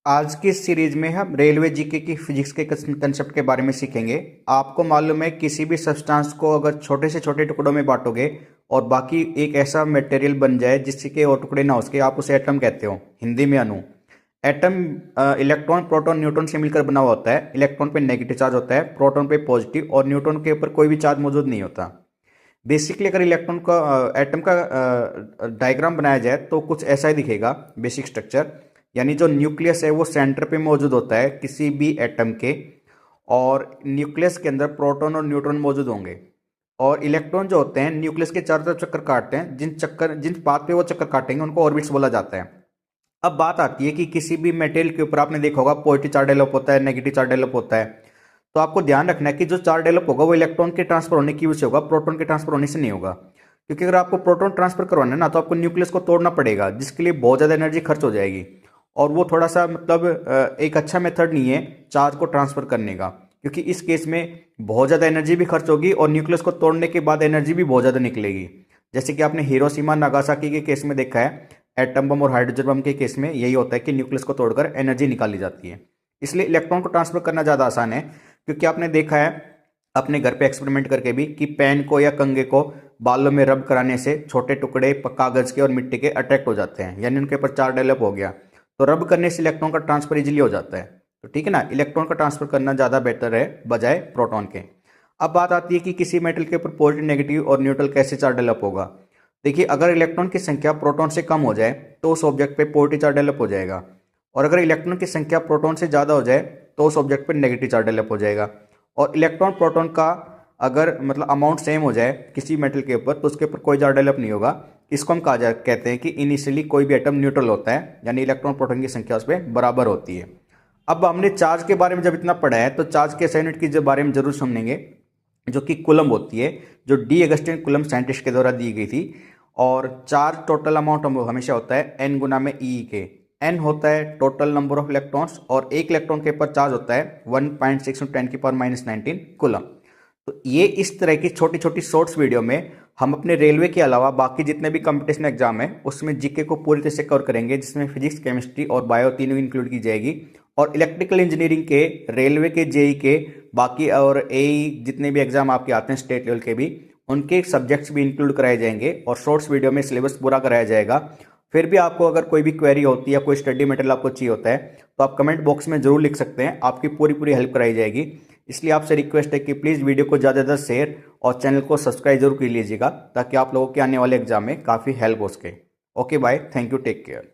आज की इस सीरीज में हम रेलवे जीके की फिजिक्स के कंसेप्ट के बारे में सीखेंगे। आपको मालूम है किसी भी सब्सटेंस को अगर छोटे से छोटे टुकड़ों में बांटोगे और बाकी एक ऐसा मटेरियल बन जाए जिसके और टुकड़े ना हो सके, आप उसे एटम कहते हो, हिंदी में अणु। एटम इलेक्ट्रॉन प्रोटॉन न्यूट्रॉन से मिलकर बना हुआ होता है। इलेक्ट्रॉन पे नेगेटिव चार्ज होता है, प्रोटॉन पे पॉजिटिव, और न्यूट्रॉन के ऊपर कोई भी चार्ज मौजूद नहीं होता। बेसिकली अगर इलेक्ट्रॉन का एटम का डायग्राम बनाया जाए तो कुछ ऐसा ही दिखेगा बेसिक स्ट्रक्चर। यानी जो न्यूक्लियस है वो सेंटर पे मौजूद होता है किसी भी एटम के, और न्यूक्लियस के अंदर प्रोटॉन और न्यूट्रॉन मौजूद होंगे। और इलेक्ट्रॉन जो होते हैं न्यूक्लियस के चारों तरफ चक्कर काटते हैं। जिन पाथ पे वो चक्कर काटेंगे उनको ऑर्बिट्स बोला जाता है। अब बात आती है कि किसी भी मेटेरियल के ऊपर आपने देखा होगा पॉजिटिव चार्ज डेवलप होता है, नेगेटिव चार्ज डेवलप होता है। तो आपको ध्यान रखना है कि जो चार्ज डेवलप होगा वो इलेक्ट्रॉन के ट्रांसफर होने की वजह से होगा, प्रोटॉन के ट्रांसफर होने से नहीं होगा। क्योंकि अगर आपको प्रोटॉन ट्रांसफर करवाना है ना, तो आपको न्यूक्लियस को तोड़ना पड़ेगा, जिसके लिए बहुत ज़्यादा एनर्जी खर्च हो जाएगी। और वो थोड़ा सा मतलब एक अच्छा मेथड नहीं है चार्ज को ट्रांसफर करने का, क्योंकि इस केस में बहुत ज़्यादा एनर्जी भी खर्च होगी और न्यूक्लियस को तोड़ने के बाद एनर्जी भी बहुत ज़्यादा निकलेगी। जैसे कि आपने हिरोशिमा नागासाकी के केस में देखा है, एटम बम और हाइड्रोजन बम के केस में यही होता है कि न्यूक्लियस को तोड़कर एनर्जी निकाली जाती है। इसलिए इलेक्ट्रॉन को ट्रांसफर करना ज़्यादा आसान है, क्योंकि आपने देखा है अपने घर पे एक्सपेरिमेंट करके भी कि पेन को या कंघे को बालों में रब कराने से छोटे टुकड़े कागज के और मिट्टी के अट्रैक्ट हो जाते हैं, यानी उनके ऊपर चार्ज डेवलप हो गया। तो रब करने से इलेक्ट्रॉन का ट्रांसफर इजीली हो जाता है। तो ठीक है ना, इलेक्ट्रॉन का ट्रांसफर करना ज़्यादा बेहतर है बजाय प्रोटॉन के। अब बात आती है कि किसी मेटल के ऊपर पॉजिटिव, नेगेटिव और न्यूट्रल कैसे चार्ज डेवलप होगा। देखिए, अगर इलेक्ट्रॉन की संख्या प्रोटॉन से कम हो जाए तो उस ऑब्जेक्ट पे पॉजिटिव चार्ज डेवलप हो जाएगा, और अगर इलेक्ट्रॉन की संख्या प्रोटॉन से ज़्यादा हो जाए तो उस ऑब्जेक्ट पर नेगेटिव चार्ज डेवलप हो जाएगा। और इलेक्ट्रॉन प्रोटॉन का अगर मतलब अमाउंट सेम हो जाए किसी मेटल के ऊपर तो उसके ऊपर कोई चार्ज डेवलप नहीं होगा। इसको हम कहते हैं कि इनिशियली कोई भी एटम न्यूट्रल होता है, यानी इलेक्ट्रॉन प्रोटॉन की संख्या उस पर बराबर होती है। अब हमने चार्ज के बारे में जब इतना पढ़ा है तो चार्ज के SI यूनिट की बारे में जरूर समझेंगे, जो कि कूलम होती है, जो डी अगस्टिन कूलम साइंटिस्ट के द्वारा दी गई थी। और चार्ज टोटल अमाउंट हमेशा होता है n गुना में ई के। n होता है टोटल नंबर ऑफ इलेक्ट्रॉन्स, और एक इलेक्ट्रॉन के ऊपर चार्ज होता है 1.6 × 10⁻⁻19 कूलम। तो ये इस तरह की छोटी छोटी शॉर्ट्स वीडियो में हम अपने रेलवे के अलावा बाकी जितने भी कंपटीशन एग्जाम है उसमें जीके को पूरी तरह से कवर करेंगे, जिसमें फिजिक्स, केमिस्ट्री और बायो तीनों इंक्लूड की जाएगी। और इलेक्ट्रिकल इंजीनियरिंग के, रेलवे के, जेई के, बाकी और एई जितने भी एग्जाम आपके आते हैं स्टेट लेवल के भी, उनके सब्जेक्ट्स भी इंक्लूड कराए जाएंगे और शॉर्ट्स वीडियो में सिलेबस पूरा कराया जाएगा। फिर भी आपको अगर कोई भी क्वेरी होती है या कोई स्टडी मटेरियल आपको चाहिए होता है तो आप कमेंट बॉक्स में जरूर लिख सकते हैं, आपकी पूरी पूरी हेल्प कराई जाएगी। इसलिए आपसे रिक्वेस्ट है कि प्लीज़ वीडियो को ज़्यादा से ज़्यादा शेयर और चैनल को सब्सक्राइब जरूर कर लीजिएगा, ताकि आप लोगों के आने वाले एग्जाम में काफ़ी हेल्प हो सके। Okay bye, thank you, take care.